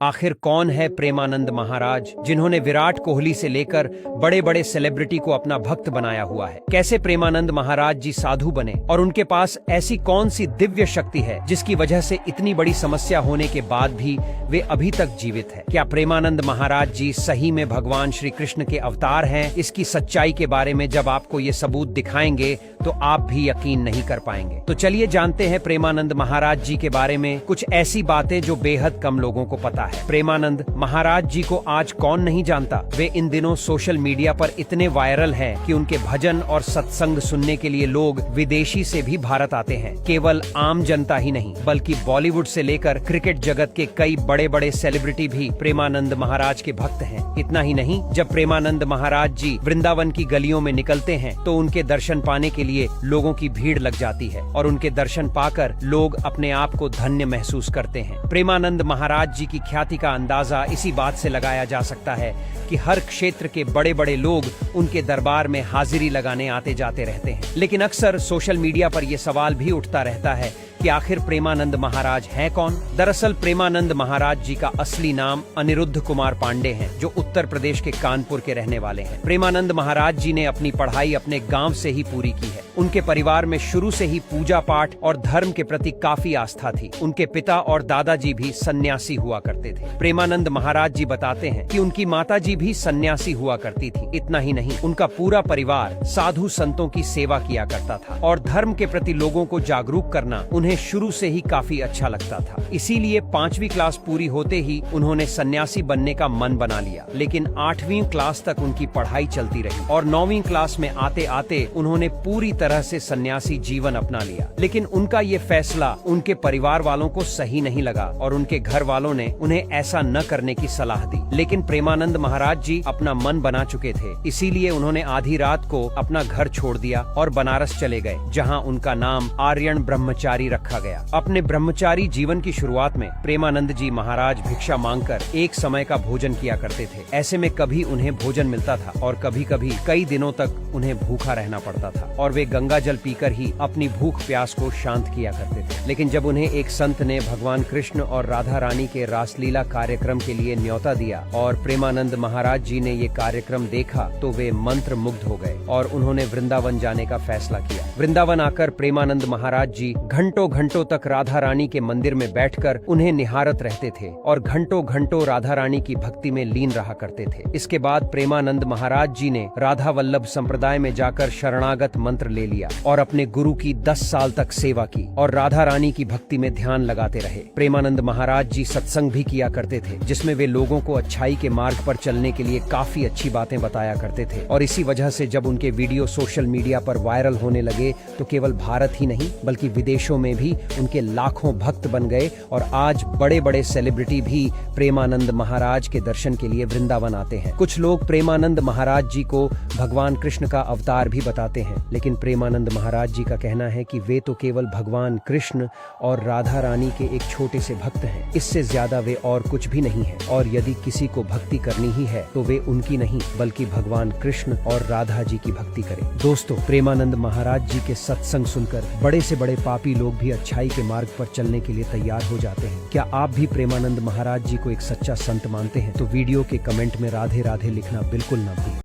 आखिर कौन है प्रेमानंद महाराज, जिन्होंने विराट कोहली से लेकर बड़े बड़े सेलिब्रिटी को अपना भक्त बनाया हुआ है। कैसे प्रेमानंद महाराज जी साधु बने और उनके पास ऐसी कौन सी दिव्य शक्ति है जिसकी वजह से इतनी बड़ी समस्या होने के बाद भी वे अभी तक जीवित है। क्या प्रेमानंद महाराज जी सही में भगवान श्री कृष्ण के अवतार हैं? इसकी सच्चाई के बारे में जब आपको ये सबूत दिखाएंगे तो आप भी यकीन नहीं कर पाएंगे। तो चलिए जानते हैं प्रेमानंद महाराज जी के बारे में कुछ ऐसी बातें जो बेहद कम लोगों को पता है। प्रेमानंद महाराज जी को आज कौन नहीं जानता। वे इन दिनों सोशल मीडिया पर इतने वायरल हैं कि उनके भजन और सत्संग सुनने के लिए लोग विदेशी से भी भारत आते हैं। केवल आम जनता ही नहीं बल्कि बॉलीवुड से लेकर क्रिकेट जगत के कई बड़े बड़े सेलिब्रिटी भी प्रेमानंद महाराज के भक्त हैं। इतना ही नहीं, जब प्रेमानंद महाराज जी वृंदावन की गलियों में निकलते हैं तो उनके दर्शन पाने के लिए लोगों की भीड़ लग जाती है और उनके दर्शन पाकर लोग अपने आप को धन्य महसूस करते हैं। प्रेमानंद महाराज जी की ख्याति का अंदाजा इसी बात से लगाया जा सकता है कि हर क्षेत्र के बड़े बड़े लोग उनके दरबार में हाजिरी लगाने आते जाते रहते हैं। लेकिन अक्सर सोशल मीडिया पर यह सवाल भी उठता रहता है कि आखिर प्रेमानंद महाराज हैं कौन? दरअसल प्रेमानंद महाराज जी का असली नाम अनिरुद्ध कुमार पांडे हैं, जो उत्तर प्रदेश के कानपुर के रहने वाले हैं। प्रेमानंद महाराज जी ने अपनी पढ़ाई अपने गांव से ही पूरी की है। उनके परिवार में शुरू से ही पूजा पाठ और धर्म के प्रति काफी आस्था थी। उनके पिता और दादाजी भी सन्यासी हुआ करते थे। प्रेमानंद महाराज जी बताते हैं कि उनकी माताजी भी सन्यासी हुआ करती थी। इतना ही नहीं, उनका पूरा परिवार साधु संतों की सेवा किया करता था और धर्म के प्रति लोगों को जागरूक करना उन्हें शुरू से ही काफी अच्छा लगता था। इसीलिए 5वीं क्लास पूरी होते ही उन्होंने सन्यासी बनने का मन बना लिया। लेकिन 8वीं क्लास तक उनकी पढ़ाई चलती रही और 9वीं क्लास में आते आते उन्होंने पूरी तरह से सन्यासी जीवन अपना लिया। लेकिन उनका ये फैसला उनके परिवार वालों को सही नहीं लगा और उनके घर वालों ने उन्हें ऐसा न करने की सलाह दी। लेकिन प्रेमानंद महाराज जी अपना मन बना चुके थे, इसीलिए उन्होंने आधी रात को अपना घर छोड़ दिया और बनारस चले गए, जहाँ उनका नाम आर्यन ब्रह्मचारी रखा गया। अपने ब्रह्मचारी जीवन की शुरुआत में प्रेमानंद जी महाराज भिक्षा मांगकर एक समय का भोजन किया करते थे। ऐसे में कभी उन्हें भोजन मिलता था और कभी कभी कई दिनों तक उन्हें भूखा रहना पड़ता था और वे गंगा जल पीकर ही अपनी भूख प्यास को शांत किया करते थे। लेकिन जब उन्हें एक संत ने भगवान कृष्ण और राधा रानी के रासलीला कार्यक्रम के लिए न्योता दिया और प्रेमानंद महाराज जी ने ये कार्यक्रम देखा तो वे मंत्र मुग्ध हो गए और उन्होंने वृंदावन जाने का फैसला किया। वृंदावन आकर प्रेमानंद महाराज जी घंटों घंटों तक राधा रानी के मंदिर में बैठकर उन्हें निहारत रहते थे और घंटों घंटों राधा रानी की भक्ति में लीन रहा करते थे। इसके बाद प्रेमानंद महाराज जी ने राधा वल्लभ संप्रदाय में जाकर शरणागत मंत्र ले लिया और अपने गुरु की 10 साल तक सेवा की और राधा रानी की भक्ति में ध्यान लगाते रहे। प्रेमानंद महाराज जी सत्संग भी किया करते थे, जिसमें वे लोगों को अच्छाई के मार्ग पर चलने के लिए काफी अच्छी बातें बताया करते थे। और इसी वजह से जब उनके वीडियो सोशल मीडिया पर वायरल होने लगे तो केवल भारत ही नहीं बल्कि विदेशों में भी उनके लाखों भक्त बन गए और आज बड़े बड़े सेलिब्रिटी भी प्रेमानंद महाराज के दर्शन के लिए वृंदावन आते हैं। कुछ लोग प्रेमानंद महाराज जी को भगवान कृष्ण का अवतार भी बताते हैं, लेकिन प्रेमानंद महाराज जी का कहना है कि वे तो केवल भगवान कृष्ण और राधा रानी के एक छोटे से भक्त हैं। इससे ज्यादा वे और कुछ भी नहीं है और यदि किसी को भक्ति करनी ही है तो वे उनकी नहीं बल्कि भगवान कृष्ण और राधा जी की भक्ति करें। दोस्तों, प्रेमानंद महाराज जी के सत्संग सुनकर बड़े से बड़े पापी लोग भी अच्छाई के मार्ग पर चलने के लिए तैयार हो जाते हैं। क्या आप भी प्रेमानंद महाराज जी को एक सच्चा संत मानते हैं? तो वीडियो के कमेंट में राधे राधे लिखना बिल्कुल ना भूलें।